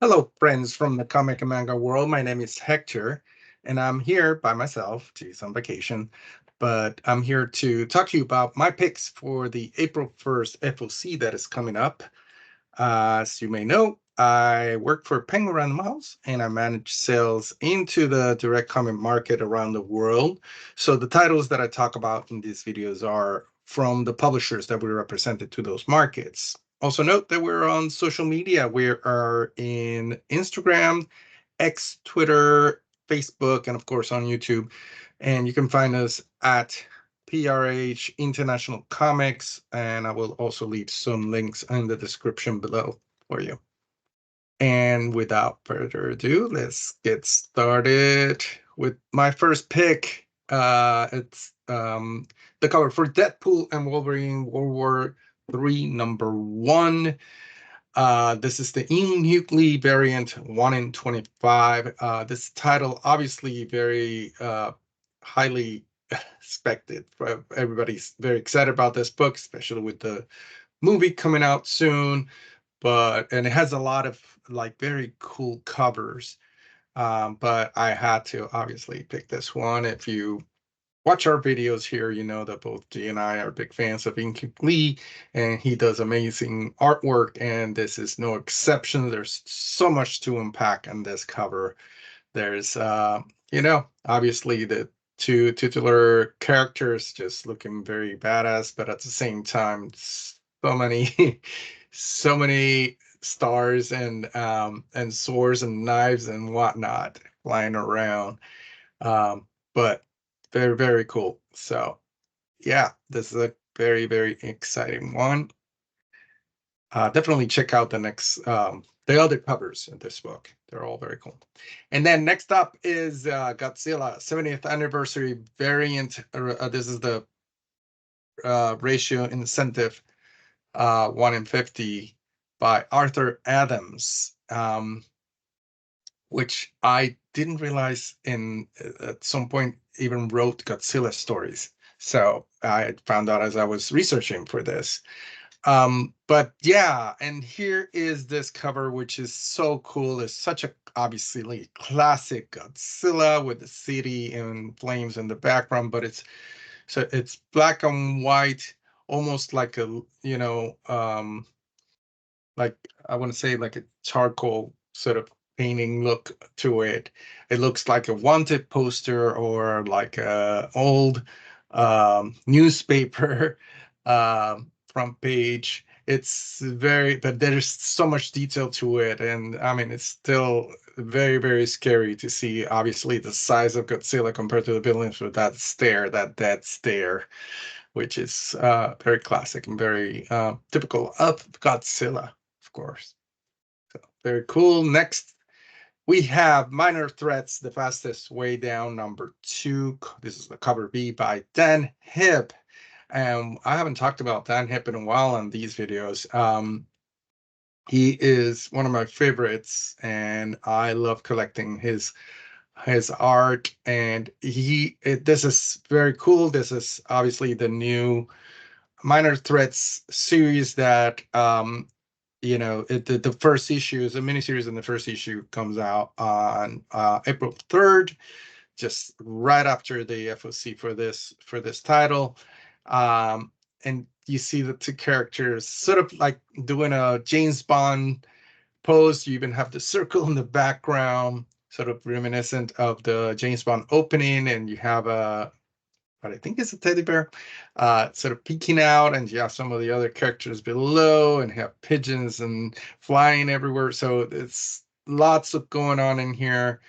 Hello, friends from the comic and manga world. My name is Hector, and I'm here by myself. Geez, on vacation, but I'm here to talk to you about my picks for the April 1st FOC that is coming up. As you may know, I work for Penguin Random House, and I manage sales into the direct comic market around the world. So the titles that I talk about in these videos are from the publishers that we represented to those markets. Also note that we're on social media. We are in Instagram, X, Twitter, Facebook, and of course on YouTube. And you can find us at PRH International Comics, and I will also leave some links in the description below for you. And without further ado, let's get started with my first pick. It's the cover for Deadpool and Wolverine World War III #1. This is the Inhuman variant 1 in 25. This title obviously very highly expected. Everybody's very excited about this book, especially with the movie coming out soon. And it has a lot of like very cool covers. But I had to obviously pick this one. If you watch our videos here, you know that both G and I are big fans of Inky Lee, and he does amazing artwork, and this is no exception. There's so much to unpack on this cover. There's, obviously the two titular characters just looking very badass, but at the same time, so many, so many stars and swords and knives and whatnot flying around. But very, very cool. So yeah, this is a very, very exciting one. Definitely check out the other covers in this book. They're all very cool. And then next up is Godzilla 70th anniversary variant. This is the ratio incentive 1 in 50 by Arthur Adams, which I didn't realize at some point even wrote Godzilla stories. So I found out as I was researching for this. But yeah, and here is this cover, which is so cool. It's such a obviously classic Godzilla with the city in flames in the background, but it's black and white, almost like like I want to say like a charcoal sort of painting look to it. It looks like a wanted poster or like a old newspaper front page. But there's so much detail to it, and I mean it's still very, very scary to see obviously the size of Godzilla compared to the buildings with that dead stare, which is very classic and very typical of Godzilla, of course. So very cool. Next, we have Minor Threats, The Fastest Way Down, #2. This is the cover B by Dan Hipp. And I haven't talked about Dan Hipp in a while on these videos. He is one of my favorites, and I love collecting his art. And this is very cool. This is obviously the new Minor Threats series that the first issue is a miniseries, and the first issue comes out on April 3rd, just right after the FOC for this title. And you see the two characters sort of like doing a James Bond pose. You even have the circle in the background, sort of reminiscent of the James Bond opening, and you have what I think is a teddy bear, sort of peeking out, and you have some of the other characters below, and have pigeons and flying everywhere. So it's lots of going on in here.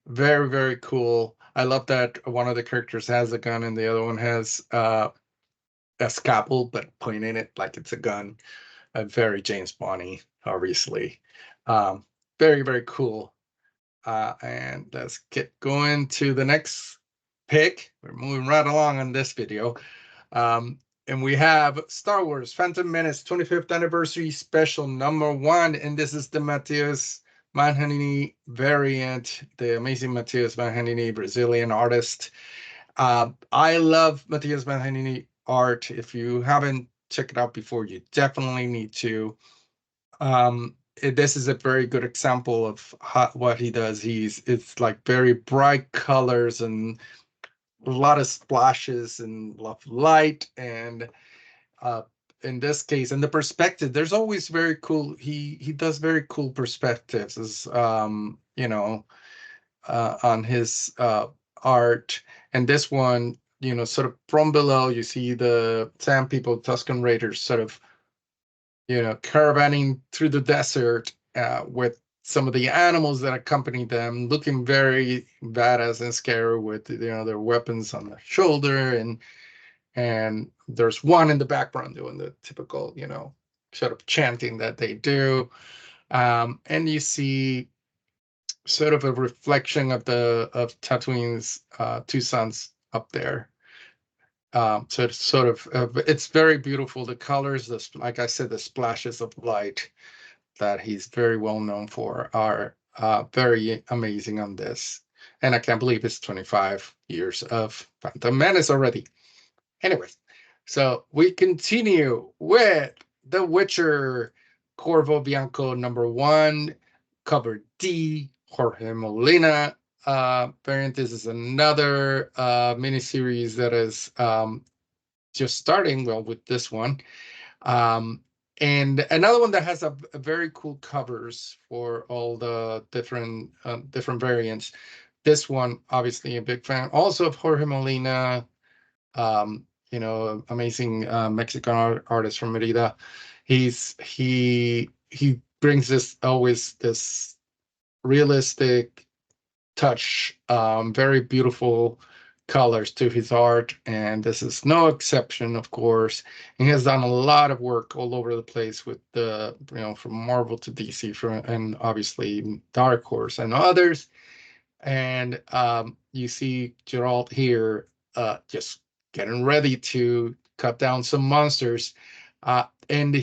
Very, very cool. I love that one of the characters has a gun and the other one has a scalpel, but pointing it like it's a gun. Very James Bondy, obviously. Very, very cool. And let's get going to the next pick. We're moving right along on this video. And we have Star Wars Phantom Menace 25th anniversary special #1. And this is the Matheus Manhanini variant, the amazing Matheus Manhanini, Brazilian artist. I love Matheus Manhanini art. If you haven't checked it out before, you definitely need to. this is a very good example of what he does. It's like very bright colors and a lot of splashes and a lot of light, and in this case, in the perspective, there's always very cool. He does very cool perspectives, as on his art. And this one, sort of from below, you see the Sand People, Tuscan Raiders, sort of caravanning through the desert with some of the animals that accompany them, looking very badass and scary with their weapons on their shoulder, and there's one in the background doing the typical sort of chanting that they do, and you see sort of a reflection of Tatooine's two suns up there. So it's sort of it's very beautiful. The colors, like I said, the splashes of light that he's very well known for are very amazing on this. And I can't believe it's 25 years of Phantom Menace already. Anyways, so we continue with The Witcher, Corvo Bianco #1, cover D, Jorge Molina variant. This is another miniseries that is just starting, well, with this one. And another one that has a very cool covers for all the different variants. This one, obviously, a big fan also of Jorge Molina, amazing Mexican artist from Merida. He brings this realistic touch, very beautiful colors to his art, and this is no exception, of course. He has done a lot of work all over the place with the from Marvel to DC, and obviously Dark Horse and others. And you see Gerald here just getting ready to cut down some monsters, and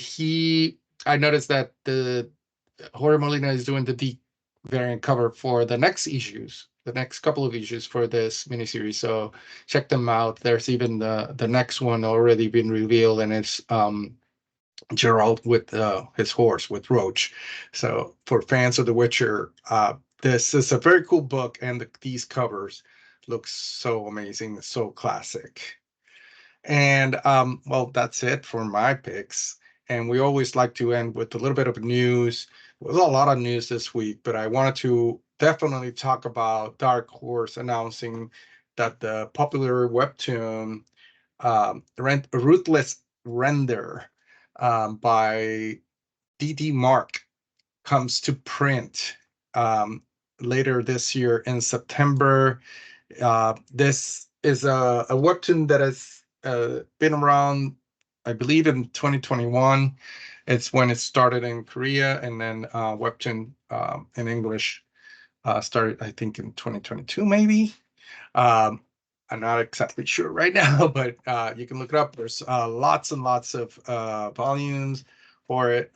I noticed that the Jorge Molina is doing the D variant cover for the next couple of issues for this miniseries. So check them out. There's even the next one already been revealed, and it's Gerald with his horse, with Roach. So for fans of The Witcher, this is a very cool book, and these covers look so amazing, so classic. And well, that's it for my picks. And we always like to end with a little bit of news. There's a lot of news this week, but I wanted to definitely talk about Dark Horse announcing that the popular webtoon Ruthless Render by D.D. MARKK comes to print later this year in September. This is a webtoon that has been around, I believe, in 2021. It's when it started in Korea, and then webtoon in English started, I think, in 2022, maybe. I'm not exactly sure right now, but you can look it up. There's lots and lots of volumes for it,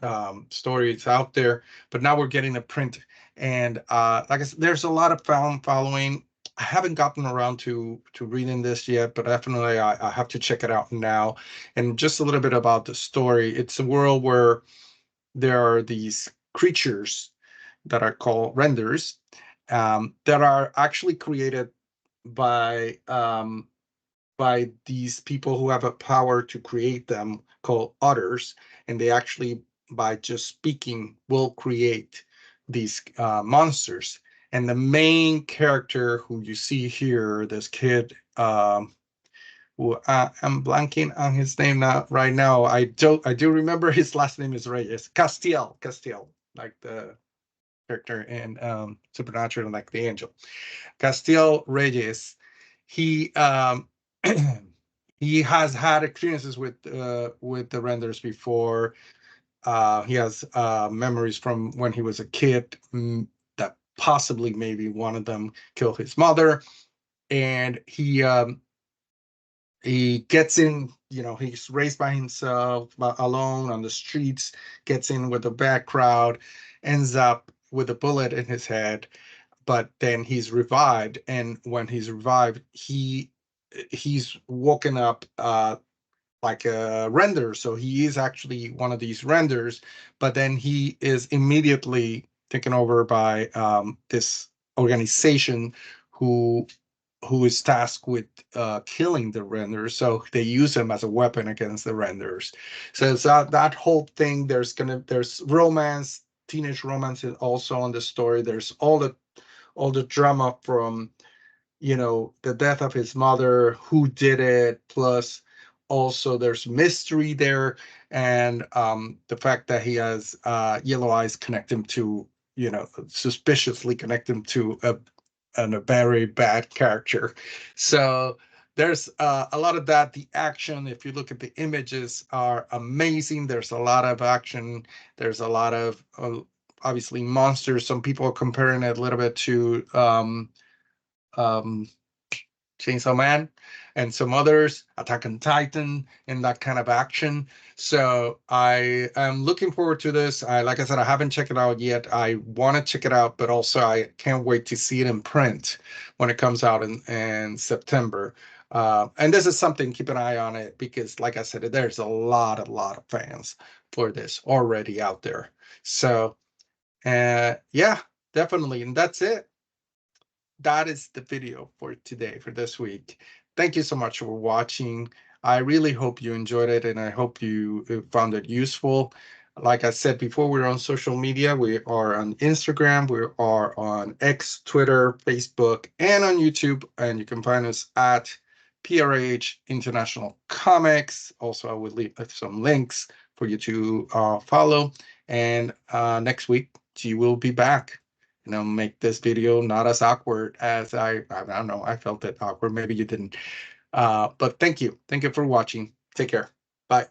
stories out there. But now we're getting a print, and like I said, there's a lot of fan following. I haven't gotten around to reading this yet, but definitely I have to check it out now. And just a little bit about the story. It's a world where there are these creatures that are called renders, that are actually created by these people who have a power to create them, called others, and they actually, by just speaking, will create these monsters. And the main character who you see here, this kid, who I'm blanking on his name right now. I do remember his last name is Reyes. Castiel, like the character in Supernatural, like the angel. Castiel Reyes. He he has had experiences with the renders before. He has memories from when he was a kid, that possibly maybe one of them killed his mother, and he gets in. He's raised by himself, alone on the streets. Gets in with a bad crowd, ends up with a bullet in his head, but then he's revived, and when he's revived, he's woken up like a render. So he is actually one of these renders, but then he is immediately taken over by this organization who is tasked with killing the renders. So they use him as a weapon against the renders. So it's that whole thing. There's romance, teenage romance is also on the story. There's all the drama from, you know, the death of his mother, who did it, plus also there's mystery there, and the fact that he has yellow eyes connect him to, you know, suspiciously connect him to a very bad character. So there's a lot of that. The action, if you look at the images, are amazing. There's a lot of action. There's a lot of obviously monsters. Some people are comparing it a little bit to um, Chainsaw Man, and some others, Attack on Titan, and that kind of action. So I am looking forward to this. Like I said, I haven't checked it out yet. I want to check it out, but also I can't wait to see it in print when it comes out in September. And this is something, keep an eye on it, because like I said, there's a lot of fans for this already out there. So yeah, definitely. And that's it. That is the video for today, for this week. Thank you so much for watching. I really hope you enjoyed it, and I hope you found it useful. Like I said before, we're on social media. We are on Instagram, we are on X, Twitter, Facebook, and on YouTube. And you can find us at PRH International Comics. Also, I will leave some links for you to follow. And next week, G will be back. And I'll make this video not as awkward as I don't know, I felt it awkward. Maybe you didn't. But thank you. Thank you for watching. Take care. Bye.